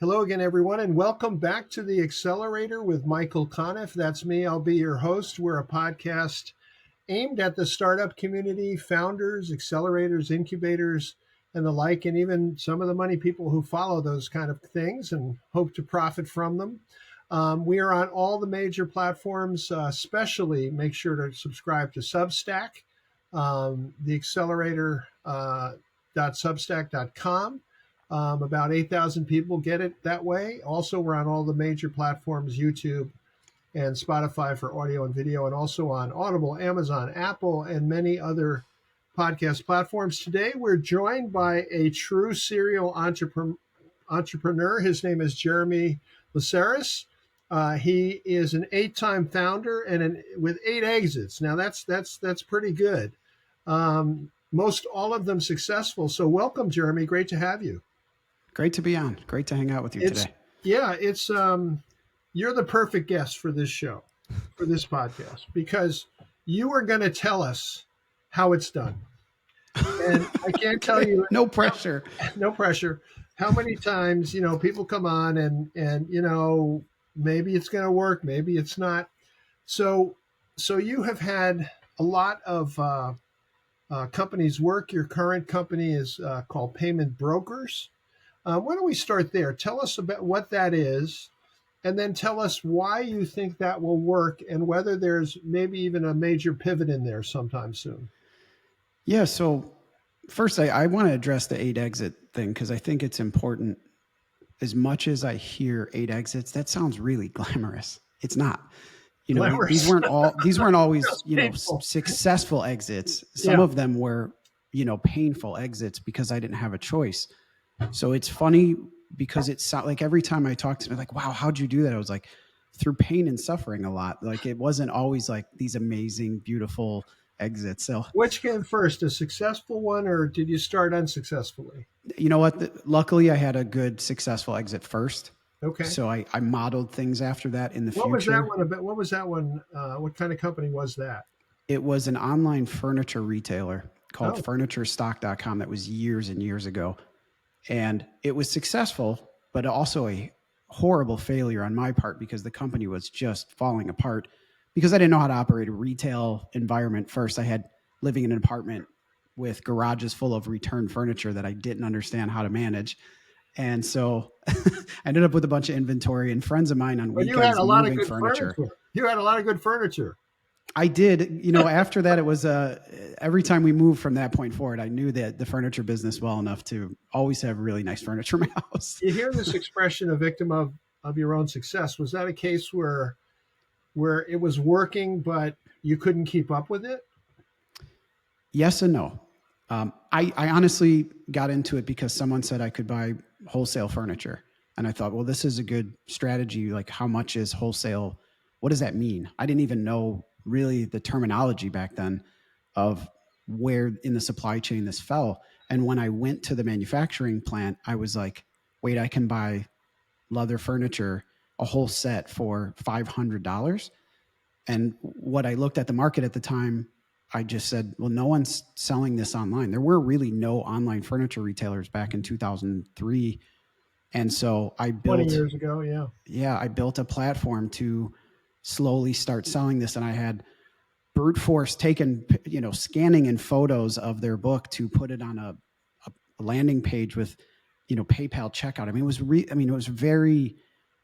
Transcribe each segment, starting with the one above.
Hello again, everyone, and welcome back to the Accelerator with Michael Conniff. That's me. I'll be your host. We're a podcast aimed at the startup community, founders, accelerators, incubators, and the like, and even some of the money people who follow those kind of things and hope to profit from them. We are on all the major platforms, especially make sure to subscribe to Substack, the Accelerator .substack.com. About 8,000 people get it that way. Also, we're on all the major platforms, YouTube and Spotify for audio and video, and also on Audible, Amazon, Apple, and many other podcast platforms. Today, we're joined by a true serial entrepreneur. His name is Jeremy Lessaris. He is an 8-time founder and with 8 exits. Now, that's pretty good. Most all of them successful. So welcome, Jeremy. Great to have you. Great to be on. Great to hang out with you today. Yeah, you're the perfect guest for this show, for this podcast, because you are going to tell us how it's done. And I can't tell you. No pressure. No pressure. How many times, people come on and maybe it's going to work, maybe it's not. So you have had a lot of companies work. Your current company is called Payment Brokers. Why don't we start there? Tell us about what that is, and then tell us why you think that will work and whether there's maybe even a major pivot in there sometime soon. Yeah, so first I want to address the 8 exit thing because I think it's important. As much as I hear 8 exits, that sounds really glamorous. It's not. These weren't always, successful exits. Some of them were, painful exits because I didn't have a choice. So it's funny because it's like every time I talk to them, like, wow, how'd you do that? I was like, through pain and suffering a lot. Like it wasn't always like these amazing, beautiful exits. So which came first, a successful one, or did you start unsuccessfully? You know what? Luckily, I had a good, successful exit first. Okay. So I modeled things after that in the future. What was that one about? What was that one? What kind of company was that? It was an online furniture retailer called FurnitureStock.com. That was years and years ago. And it was successful, but also a horrible failure on my part because the company was just falling apart because I didn't know how to operate a retail environment. First, I had living in an apartment with garages full of returned furniture that I didn't understand how to manage. And so I ended up with a bunch of inventory and friends of mine on weekends you had a lot of good furniture. You had a lot of good furniture. I did. After that, it was every time we moved from that point forward, I knew that the furniture business well enough to always have really nice furniture in my house. You hear this expression, a victim of your own success. Was that a case where it was working, but you couldn't keep up with it? Yes and no. I honestly got into it because someone said I could buy wholesale furniture. And I thought, well, this is a good strategy. Like, how much is wholesale? What does that mean? I didn't even know really the terminology back then of where in the supply chain this fell. And when I went to the manufacturing plant, I was like, wait, I can buy leather furniture, a whole set for $500. And what I looked at the market at the time, I just said, well, no one's selling this online. There were really no online furniture retailers back in 2003. And so I built 20 years ago. Yeah. Yeah. I built a platform to slowly start selling this. And I had brute force taken, scanning in photos of their book to put it on a landing page with, PayPal checkout. I mean, it was very,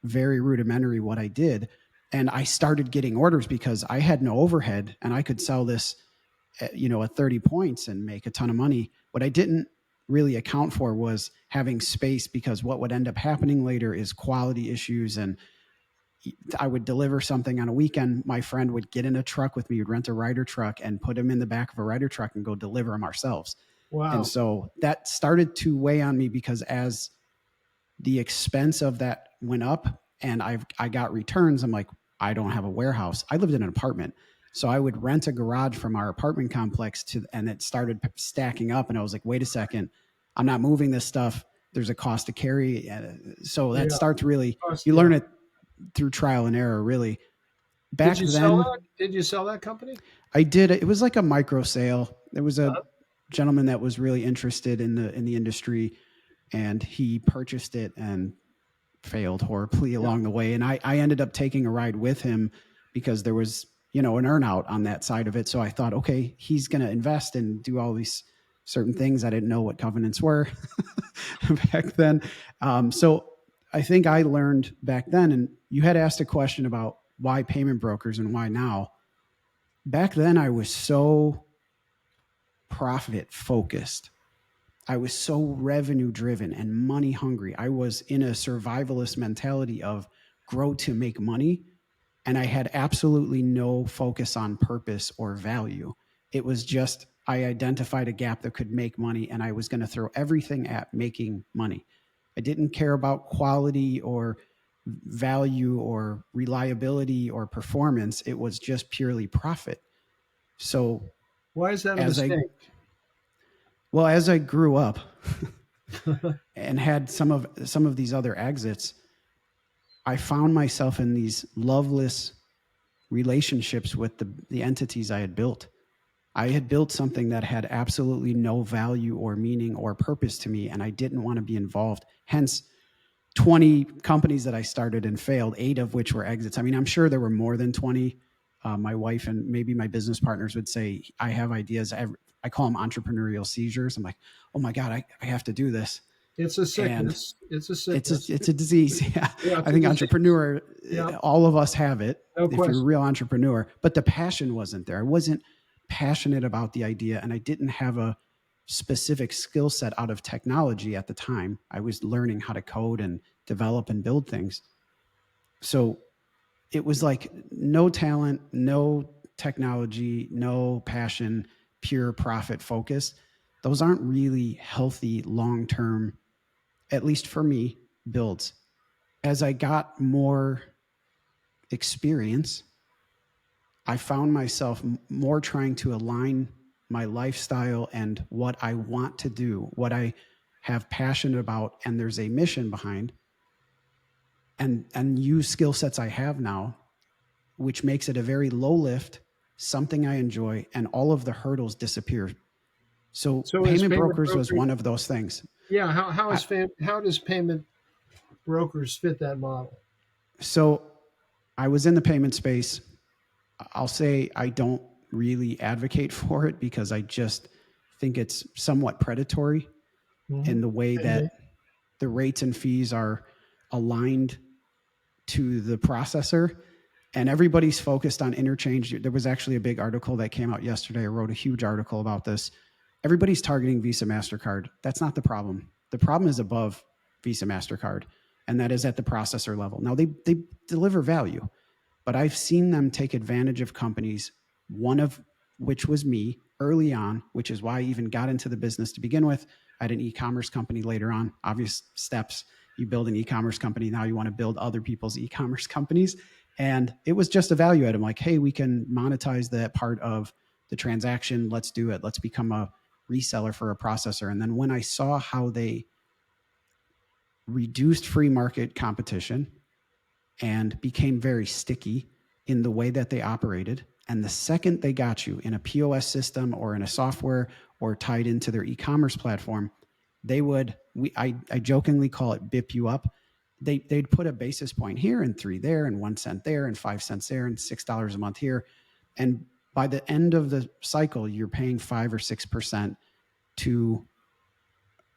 very rudimentary what I did. And I started getting orders because I had no overhead and I could sell this, at 30 points and make a ton of money. What I didn't really account for was having space, because what would end up happening later is quality issues. And I would deliver something on a weekend. My friend would get in a truck with me, would rent a Ryder truck and put him in the back of a Ryder truck and go deliver them ourselves. Wow. And so that started to weigh on me because as the expense of that went up and I got returns, I'm like, I don't have a warehouse. I lived in an apartment. So I would rent a garage from our apartment complex and it started stacking up. And I was like, wait a second, I'm not moving this stuff. There's a cost to carry. So that starts really, you learn it through trial and error, really. Back then, did you sell that company? I did. It was like a micro sale. There was a gentleman that was really interested in the industry, and he purchased it and failed horribly along the way. And I ended up taking a ride with him because there was, an earnout on that side of it. So I thought, okay, he's going to invest and do all these certain things. I didn't know what covenants were back then. So I think I learned back then, and you had asked a question about why payment brokers and why now. Back then I was so profit focused. I was so revenue driven and money hungry. I was in a survivalist mentality of grow to make money. And I had absolutely no focus on purpose or value. It was just, I identified a gap that could make money and I was going to throw everything at making money. I didn't care about quality or value or reliability or performance. It was just purely profit. So why is that a mistake? As I grew up and had some of these other exits, I found myself in these loveless relationships with the entities I had built. I had built something that had absolutely no value or meaning or purpose to me, and I didn't want to be involved. Hence, 20 companies that I started and failed, 8 of which were exits. I mean, I'm sure there were more than 20. My wife and maybe my business partners would say, I have ideas. I call them entrepreneurial seizures. I'm like, oh my God, I have to do this. It's a sickness. It's a sickness. It's a disease. Yeah. I think entrepreneur, all of us have it if you're a real entrepreneur, but the passion wasn't there. I wasn't passionate about the idea, and I didn't have a specific skill set out of technology at the time. I was learning how to code and develop and build things. So it was like no talent, no technology, no passion, pure profit focus. Those aren't really healthy long-term, at least for me, builds. As I got more experience, I found myself more trying to align my lifestyle and what I want to do, what I have passion about, and there's a mission behind, and use skill sets I have now, which makes it a very low lift, something I enjoy, and all of the hurdles disappear. So payment brokers was one of those things. Yeah. How does payment brokers fit that model? So I was in the payment space. I'll say I don't really advocate for it because I just think it's somewhat predatory in the way that the rates and fees are aligned to the processor, and everybody's focused on interchange. There was actually a big article that came out yesterday. I wrote a huge article about this. Everybody's targeting Visa, MasterCard. That's not the problem. The problem is above Visa, MasterCard, and that is at the processor level. Now, they deliver value, but I've seen them take advantage of companies, one of which was me early on, which is why I even got into the business to begin with. I had an e-commerce company later on, obvious steps. You build an e-commerce company. Now you want to build other people's e-commerce companies. And it was just a value item. Like, hey, we can monetize that part of the transaction. Let's do it. Let's become a reseller for a processor. And then when I saw how they reduced free market competition and became very sticky in the way that they operated, and the second they got you in a POS system or in a software or tied into their e-commerce platform, they would, I jokingly call it bip you up. They'd put a basis point here and 3 there and 1 cent there and 5 cents there and $6 a month here. And by the end of the cycle, you're paying 5 or 6% to,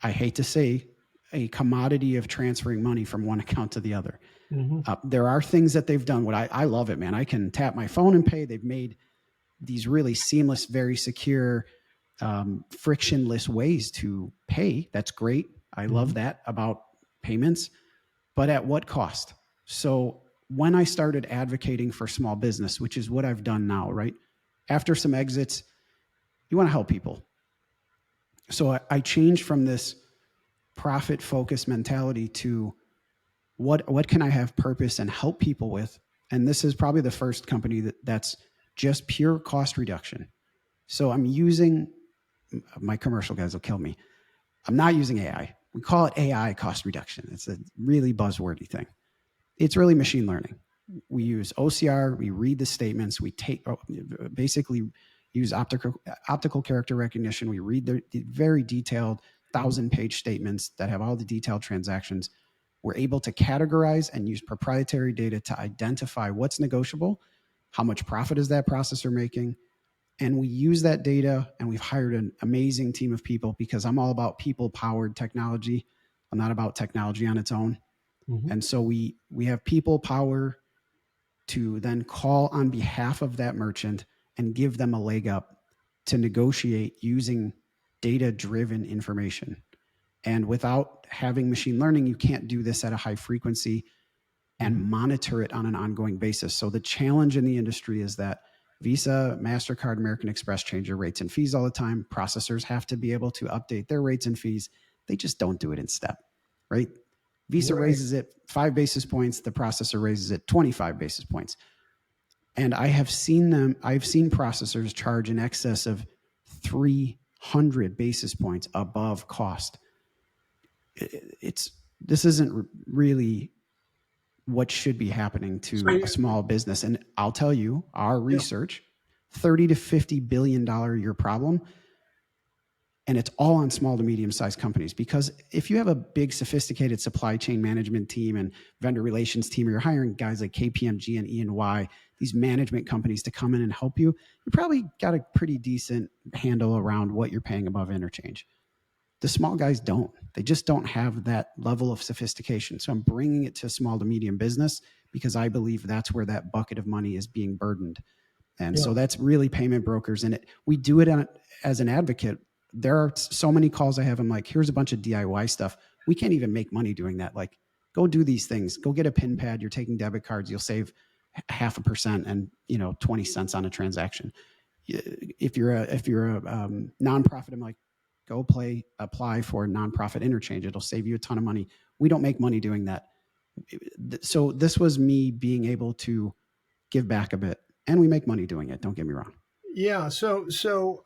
I hate to say, a commodity of transferring money from one account to the other. There are things that they've done. What I love it, man. I can tap my phone and pay. They've made these really seamless, very secure, frictionless ways to pay. That's great. I love that about payments, but at what cost? So when I started advocating for small business, which is what I've done now, right? After some exits, you want to help people. So I changed from this profit-focused mentality to what can I have purpose and help people with? And this is probably the first company that's just pure cost reduction. So I'm using, my commercial guys will kill me. I'm not using AI. We call it AI cost reduction. It's a really buzzwordy thing. It's really machine learning. We use OCR, we read the statements, we basically use optical character recognition. We read the very detailed 1,000-page statements that have all the detailed transactions. We're able to categorize and use proprietary data to identify what's negotiable, how much profit is that processor making. And we use that data, and we've hired an amazing team of people, because I'm all about people-powered technology. I'm not about technology on its own. Mm-hmm. And so we have people power to then call on behalf of that merchant and give them a leg up to negotiate using data-driven information. And without having machine learning, you can't do this at a high frequency and monitor it on an ongoing basis. So the challenge in the industry is that Visa, MasterCard, American Express change their rates and fees all the time. Processors have to be able to update their rates and fees. They just don't do it in step, right? Visa raises it 5 basis points. The processor raises it 25 basis points. And I've seen processors charge in excess of 300 basis points above cost. This isn't really what should be happening to a small business. And I'll tell you, our research, $30 to $50 billion a year problem. And it's all on small to medium sized companies, because if you have a big sophisticated supply chain management team and vendor relations team, or you're hiring guys like KPMG and E&Y, these management companies to come in and help you, you probably got a pretty decent handle around what you're paying above interchange. The small guys don't. They just don't have that level of sophistication. So I'm bringing it to small to medium business, because I believe that's where that bucket of money is being burdened. And so that's really payment brokers. And we do it as an advocate. There are so many calls I have. I'm like, here's a bunch of DIY stuff. We can't even make money doing that. Like, go do these things. Go get a PIN pad. You're taking debit cards. You'll save 0.5% and 20 cents on a transaction. If you're a nonprofit, I'm like, go apply for nonprofit interchange. It'll save you a ton of money. We don't make money doing that. So this was me being able to give back a bit, and we make money doing it. Don't get me wrong. Yeah. So,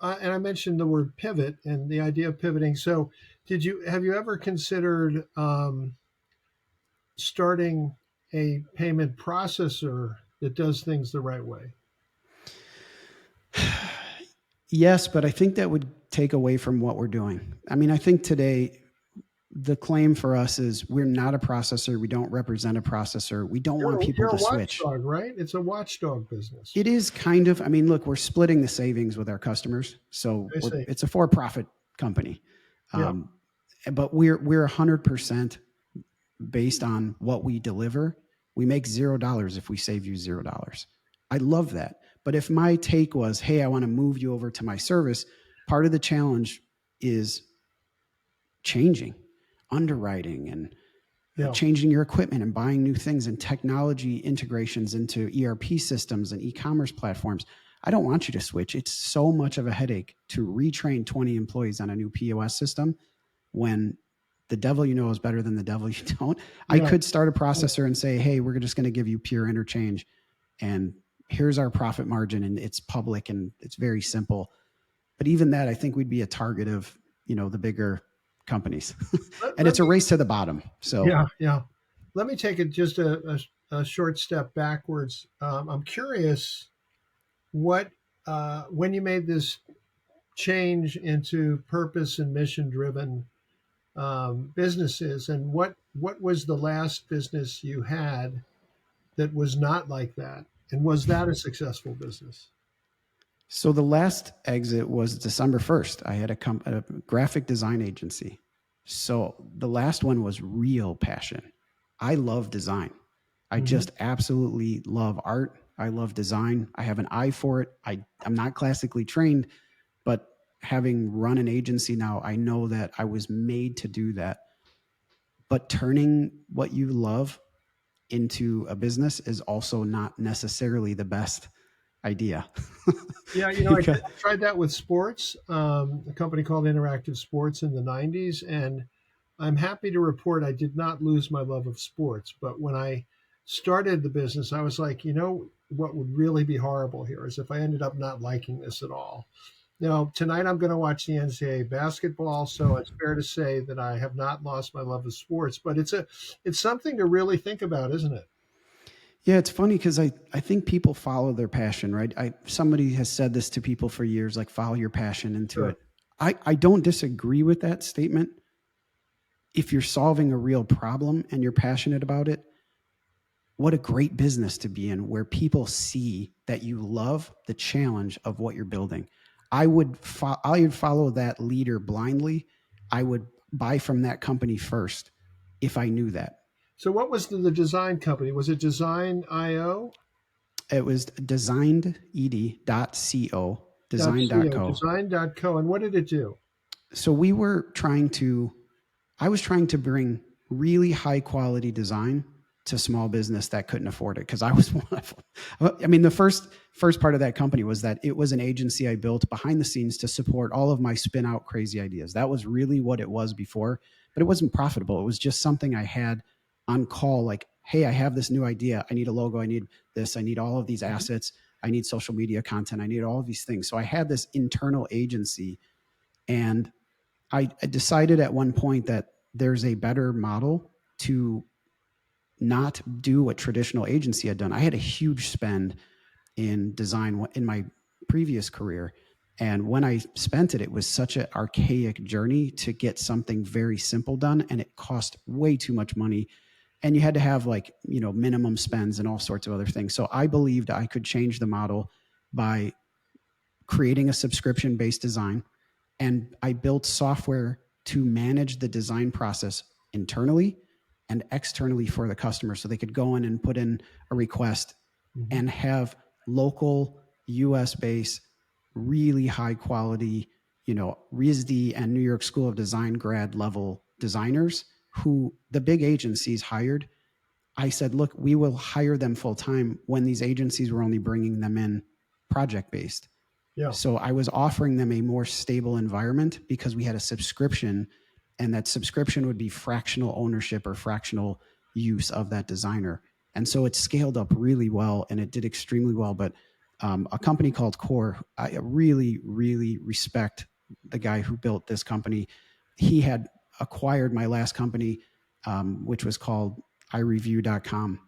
and I mentioned the word pivot and the idea of pivoting. So have you ever considered starting a payment processor that does things the right way? Yes, but I think that would take away from what we're doing. I mean, I think today the claim for us is we're not a processor. We don't represent a processor. We don't want people to switch. Watchdog, right? It's a watchdog business. It is kind of. I mean, look, we're splitting the savings with our customers, so it's a for-profit company. But we're 100% based on what we deliver. We make $0 if we save you $0. I love that. But if my take was, hey, I want to move you over to my service, part of the challenge is changing underwriting and changing your equipment and buying new things and technology integrations into ERP systems and e-commerce platforms. I don't want you to switch. It's so much of a headache to retrain 20 employees on a new POS system when the devil you know is better than the devil you don't. I could start a processor and say, hey, we're just going to give you pure interchange, and here's our profit margin, and it's public and it's very simple. But even that, I think we'd be a target of, the bigger companies. And it's a race to the bottom. So yeah. Let me take it just a short step backwards. I'm curious what when you made this change into purpose and mission driven businesses, and what was the last business you had that was not like that, and was that a successful business? So the last exit was December 1st. I had a graphic design agency. So the last one was real passion. I love design. I just absolutely love art. I love design. I have an eye for it. I'm not classically trained, but having run an agency now, I know that I was made to do that. But turning what you love into a business is also not necessarily the best idea. Yeah, I tried that with sports, a company called Interactive Sports in the 90s, and I'm happy to report I did not lose my love of sports. But when I started the business, I was like, what would really be horrible here is if I ended up not liking this at all. Now, tonight I'm going to watch the NCAA basketball, so it's fair to say that I have not lost my love of sports. But it's something to really think about, isn't it? Yeah, it's funny because I think people follow their passion, right? Somebody has said this to people for years, like follow your passion into it. I don't disagree with that statement. if you're solving a real problem and you're passionate about it, what a great business to be in, where people see that you love the challenge of what you're building. I would follow that leader blindly. I would buy from that company first if I knew that. So what was the design company? Was it Design.io? It was designed.co, design.co. Design.co. And what did it do? So I was trying to bring really high quality design to small business that couldn't afford it, because I was one of them. I mean, the first part of that company was that it was an agency I built behind the scenes to support all of my spin out crazy ideas. That was really what it was before, but it wasn't profitable. It was just something I had on call, like, hey, I have this new idea. I need a logo. I need this. I need all of these assets. I need social media content. I need all of these things. So I had this internal agency, and I decided at one point that there's a better model to not do what traditional agency had done. I had a huge spend in design in my previous career. And when I spent it, it was such an archaic journey to get something very simple done. And it cost way too much money. And you had to have minimum spends and all sorts of other things. So I believed I could change the model by creating a subscription-based design. And I built software to manage the design process internally and externally for the customer, so they could go in and put in a request and have local US-based, really high quality, RISD and New York School of Design grad level designers who the big agencies hired. I said, look, we will hire them full time, when these agencies were only bringing them in project based. Yeah. So I was offering them a more stable environment because we had a subscription, and that subscription would be fractional ownership or fractional use of that designer. And so it scaled up really well, and it did extremely well. But a company called Core, I really, really respect the guy who built this company. He had acquired my last company, which was called iReview.com,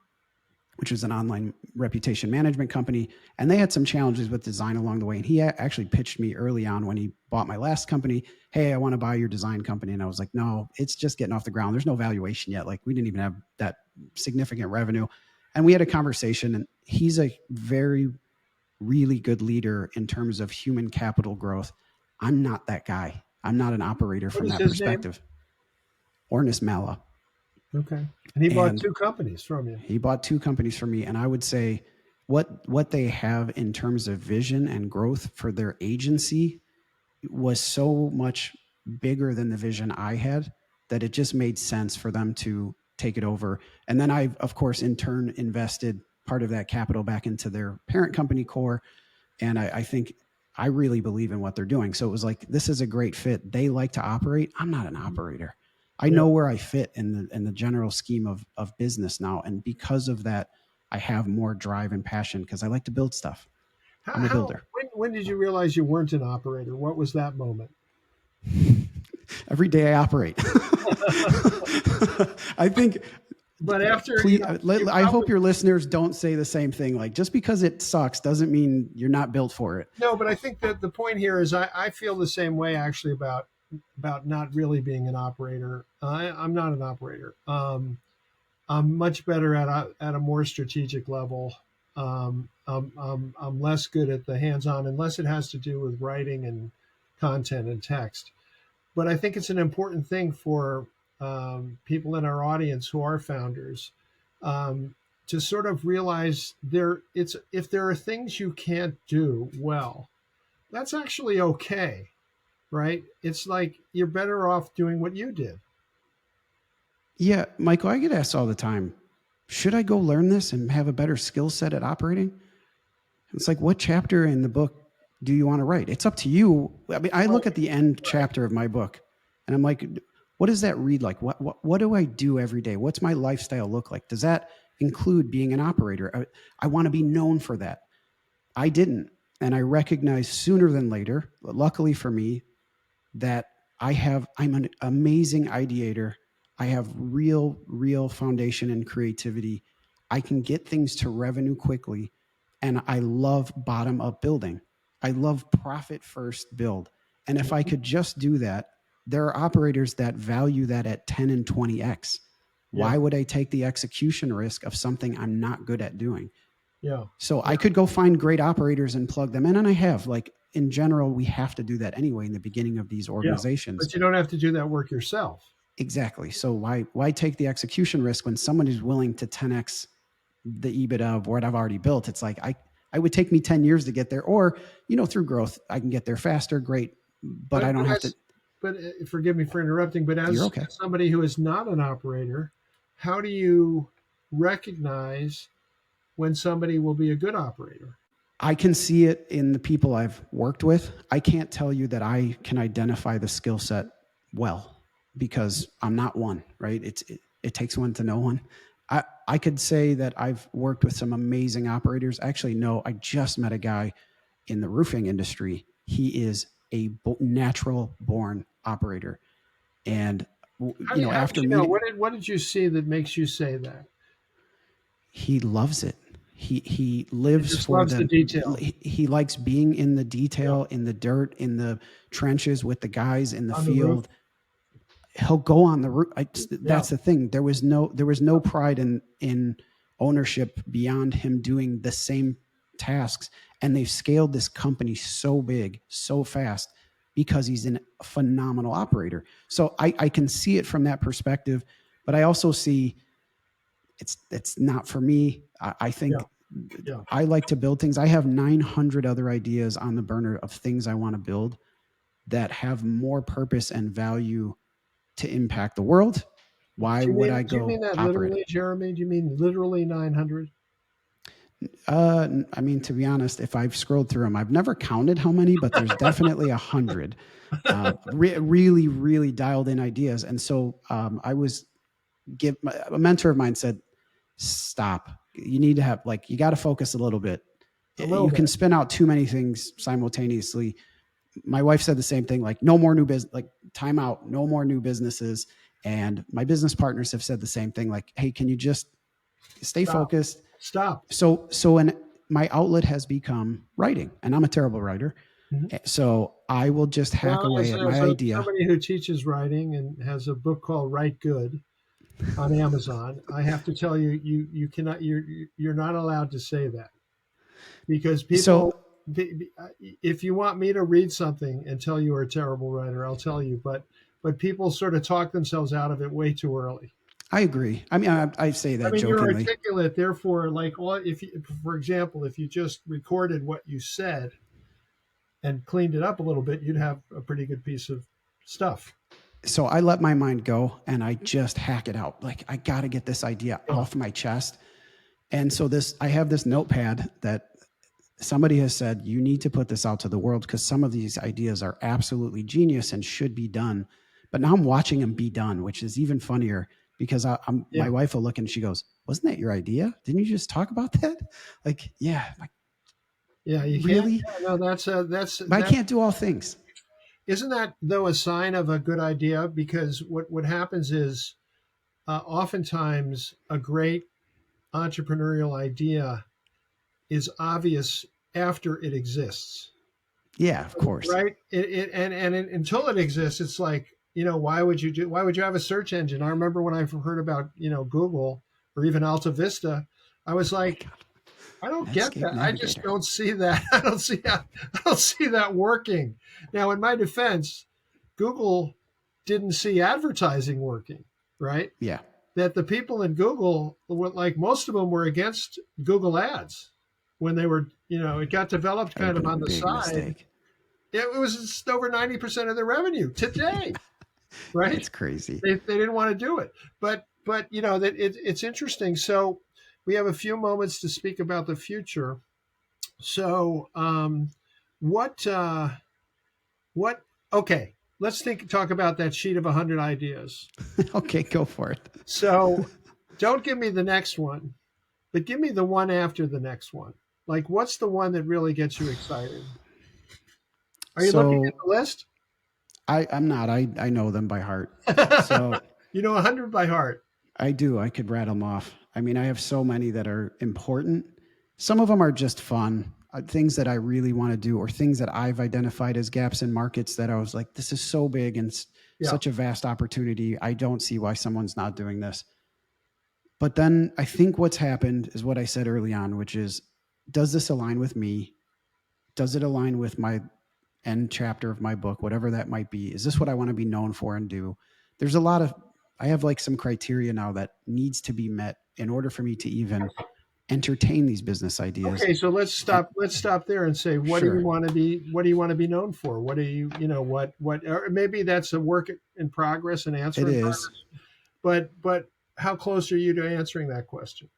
which was an online reputation management company. And they had some challenges with design along the way. And he actually pitched me early on when he bought my last company, hey, I want to buy your design company. And I was like, no, it's just getting off the ground. There's no valuation yet. Like, we didn't even have that significant revenue. And we had a conversation, and he's a very, really good leader in terms of human capital growth. I'm not that guy. I'm not an operator from that perspective. Ornis Mala. Okay. And he bought two companies from you. He bought two companies from me. And I would say what they have in terms of vision and growth for their agency was so much bigger than the vision I had, that it just made sense for them to take it over. And then I, of course, in turn invested part of that capital back into their parent company, Core. And I think I really believe in what they're doing. So it was like, this is a great fit. They like to operate. I'm not an operator. I know where I fit in the general scheme of business now. And because of that, I have more drive and passion because I like to build stuff. I'm a builder. When did you realize you weren't an operator? What was that moment? Every day I operate. I think. But after, I hope your listeners don't say the same thing. Like, just because it sucks doesn't mean you're not built for it. No, but I think that the point here is I feel the same way actually about not really being an operator. I'm not an operator. I'm much better at a more strategic level. I'm less good at the hands-on, unless it has to do with writing and content and text. But I think it's an important thing for people in our audience who are founders to sort of realize if there are things you can't do well, that's actually okay, right? It's like you're better off doing what you did. Yeah, Michael, I get asked all the time, should I go learn this and have a better skill set at operating? It's like, what chapter in the book do you want to write? It's up to you. I mean, I look at the end chapter of my book and I'm like, what does that read like? What do I do every day? What's my lifestyle look like? Does that include being an operator? I want to be known for that. I didn't. And I recognized sooner than later, luckily for me, that I'm an amazing ideator. I have real foundation and creativity. I can get things to revenue quickly. And I love bottom up building. I love profit first build. And if I could just do that, there are operators that value that at 10 and 20x. Why Yeah. would I take the execution risk of something I'm not good at doing? Yeah. So I could go find great operators and plug them in. And I have, like, in general, we have to do that anyway in the beginning of these Yeah. organizations. But you don't have to do that work yourself. Exactly. So why take the execution risk when someone is willing to 10x the EBIT of what I've already built? It's like, I would take me 10 years to get there, or, through growth, I can get there faster. Great. But I don't have to. But forgive me for interrupting, but You're as okay. somebody who is not an operator, how do you recognize when somebody will be a good operator? I can see it in the people I've worked with. I can't tell you that I can identify the skill set well, because I'm not one, right? It takes one to know one. I could say that I've worked with some amazing operators. Actually, no, I just met a guy in the roofing industry. He is a natural born operator. And, after meeting, what did you see that makes you say that? he loves it. He lives for loves the detail. He likes being in the detail, in the dirt, in the trenches with the guys in the On field. He'll go on the roof. That's the thing. There was no pride in ownership beyond him doing the same tasks. And they've scaled this company so big, so fast, because he's a phenomenal operator. So I can see it from that perspective, but I also see it's not for me. I think I like to build things. I have 900 other ideas on the burner of things I want to build that have more purpose and value to impact the world. Why would I go? Do you mean that operate? literally, Jeremy? Do you mean literally 900? I mean, to be honest, if I've scrolled through them, I've never counted how many, but there's definitely 100 really, really dialed in ideas. And so a mentor of mine said, stop. You need to have, you got to focus a little bit. You can spin out too many things simultaneously. My wife said the same thing, like, no more new business, like, time out, no more new businesses. And my business partners have said the same thing, like, hey, can you just stay focused? Stop. So my outlet has become writing, and I'm a terrible writer. Mm-hmm. So I will just hack away at my idea. Somebody who teaches writing and has a book called Write Good on Amazon, I have to tell you, you cannot, you're not allowed to say that, because people, if you want me to read something and tell you you're a terrible writer, I'll tell you, but people sort of talk themselves out of it way too early. I agree. I mean, I say that jokingly. You're articulate, therefore, for example, if you just recorded what you said and cleaned it up a little bit, you'd have a pretty good piece of stuff. So I let my mind go and I just hack it out. Like, I got to get this idea off my chest. And so I have this notepad that somebody has said, you need to put this out to the world, because some of these ideas are absolutely genius and should be done. But now I'm watching them be done, which is even funnier, because my wife will look and she goes, wasn't that your idea? Didn't you just talk about that? Like, yeah. Yeah, you really? Can't, no, that's. But I can't do all things. Isn't that, though, a sign of a good idea? Because what happens is, oftentimes a great entrepreneurial idea is obvious after it exists. Yeah, of course. Right. And until it exists, it's like, why would you have a search engine? I remember when I heard about, Google or even Alta Vista, I was like, I don't get that. Navigator. I just don't see that. I don't see that working. Now, in my defense, Google didn't see advertising working, right? Yeah. That the people in Google, like, most of them were against Google ads when they were, it got developed kind of on the side. Mistake. It was over 90% of their revenue today, right? That's crazy. They didn't want to do it, but it's interesting. So we have a few moments to speak about the future. So okay, let's talk about that sheet of 100 ideas. Okay, go for it. So don't give me the next one, but give me the one after the next one. Like, what's the one that really gets you excited? Are you looking at the list? I'm not. I know them by heart. So 100 by heart. I do. I could rattle them off. I mean, I have so many that are important. Some of them are just fun, things that I really want to do, or things that I've identified as gaps in markets that I was like, this is so big and Yeah. such a vast opportunity. I don't see why someone's not doing this. But then I think what's happened is what I said early on, which is, does this align with me? Does it align with my end chapter of my book, whatever that might be? Is this what I want to be known for and do? There's a lot of, I have like some criteria now that needs to be met in order for me to even entertain these business ideas. Okay, so let's stop there and say, what do Sure. you want to be known for? What do you, or maybe that's a work in progress, an answer It in is. progress. But how close are you to answering that question?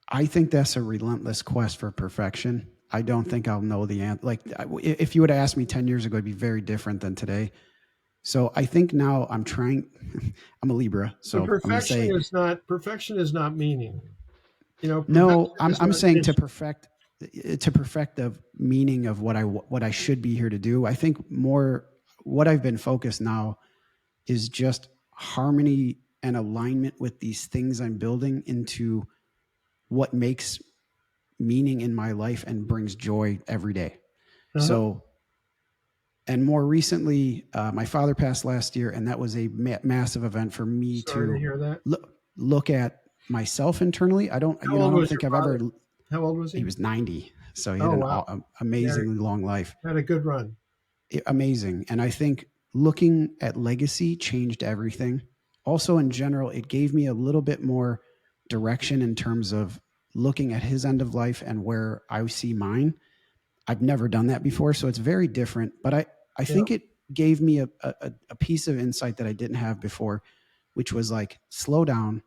I think that's a relentless quest for perfection. I don't think I'll know the answer. Like, if you would have asked me 10 years ago, it'd be very different than today. So I think now I'm trying, I'm a Libra. So But I'm going to say, perfection is not meaning. no, Perfection is I'm not saying to perfect the meaning of what I should be here to do. I think more what I've been focused now is just harmony and alignment with these things I'm building into what makes meaning in my life and brings joy every day. So, and more recently, my father passed last year, and that was a massive event for me Sorry to hear that. look at myself internally. I don't think I've ever. How old was he? He was 90, so he had an amazingly long life. Had a good run. Amazing, and I think looking at legacy changed everything. Also, in general, it gave me a little bit more direction in terms of looking at his end of life and where I see mine. I've never done that before, so it's very different. But I think it gave me a piece of insight that I didn't have before, which was like, slow down,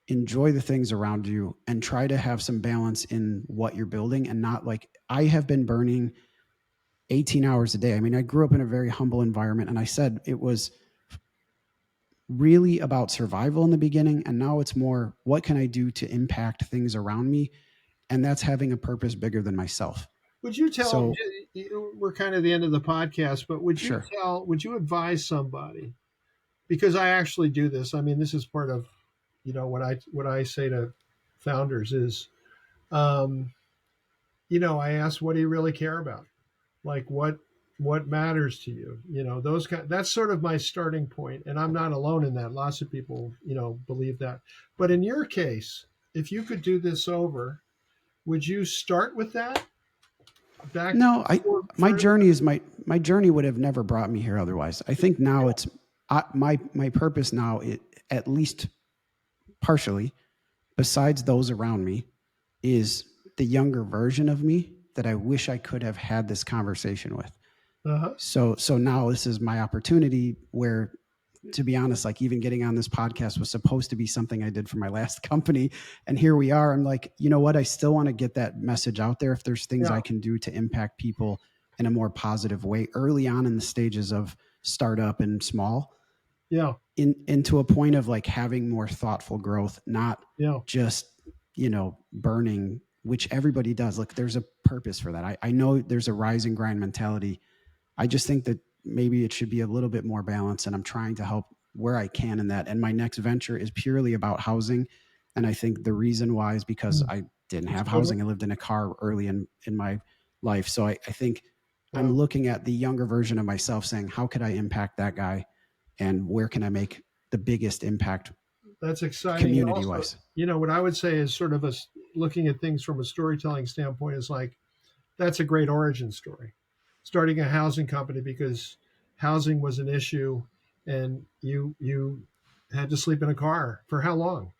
enjoy the things around you, and try to have some balance in what you're building, and not like I have been burning 18 hours a day. I mean, I grew up in a very humble environment, and I said it was really about survival in the beginning, and now it's more, what can I do to impact things around me? And that's having a purpose bigger than myself. Would you tell, we're kind of at the end of the podcast, but would you advise somebody, because I actually do this. I mean, this is part of, what I say to founders is, I ask, what do you really care about? Like what matters to you? That's sort of my starting point. And I'm not alone in that. Lots of people, believe that. But in your case, if you could do this over, would you start with that? My journey would have never brought me here otherwise. I think now it's my purpose now, at least partially, besides those around me, is the younger version of me that I wish I could have had this conversation with. So now this is my opportunity where, to be honest, like even getting on this podcast was supposed to be something I did for my last company. And here we are. I'm like, you know what? I still want to get that message out there. If there's things I can do to impact people in a more positive way early on in the stages of startup and small, into a point of like having more thoughtful growth, not just, burning, which everybody does. Look, there's a purpose for that. I know there's a rise and grind mentality. I just think that maybe it should be a little bit more balanced, and I'm trying to help where I can in that. And my next venture is purely about housing. And I think the reason why is because I didn't have housing. I lived in a car early in my life. So I think I'm looking at the younger version of myself saying, how could I impact that guy? And where can I make the biggest impact? That's exciting. Community-wise. What I would say is sort of looking at things from a storytelling standpoint is like, that's a great origin story. Starting a housing company because housing was an issue, and you had to sleep in a car for how long?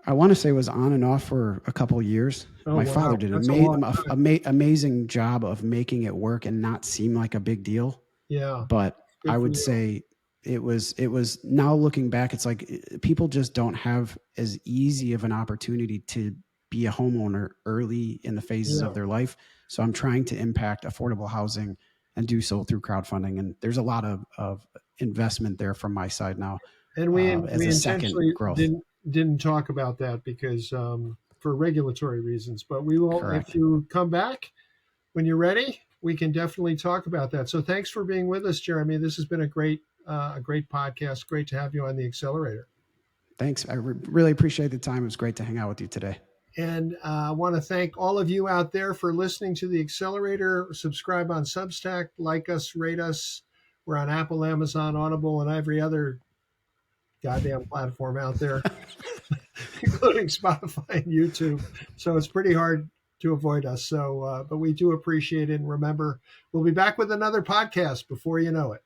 I want to say it was on and off for a couple of years. My father did an amazing job of making it work and not seem like a big deal. Yeah. But I would say it was now looking back, it's like people just don't have as easy of an opportunity to be a homeowner early in the phases of their life. So I'm trying to impact affordable housing and do so through crowdfunding. And there's a lot of investment there from my side now. And we intentionally didn't talk about that because for regulatory reasons, but we will. Correct. If you come back when you're ready, we can definitely talk about that. So thanks for being with us, Jeremy. This has been a great podcast. Great to have you on the Accelerator. Thanks. I really appreciate the time. It was great to hang out with you today. And I want to thank all of you out there for listening to the Accelerator. Subscribe on Substack, like us, rate us. We're on Apple, Amazon, Audible, and every other goddamn platform out there, including Spotify and YouTube. So it's pretty hard to avoid us. So, but we do appreciate it. And remember, we'll be back with another podcast before you know it.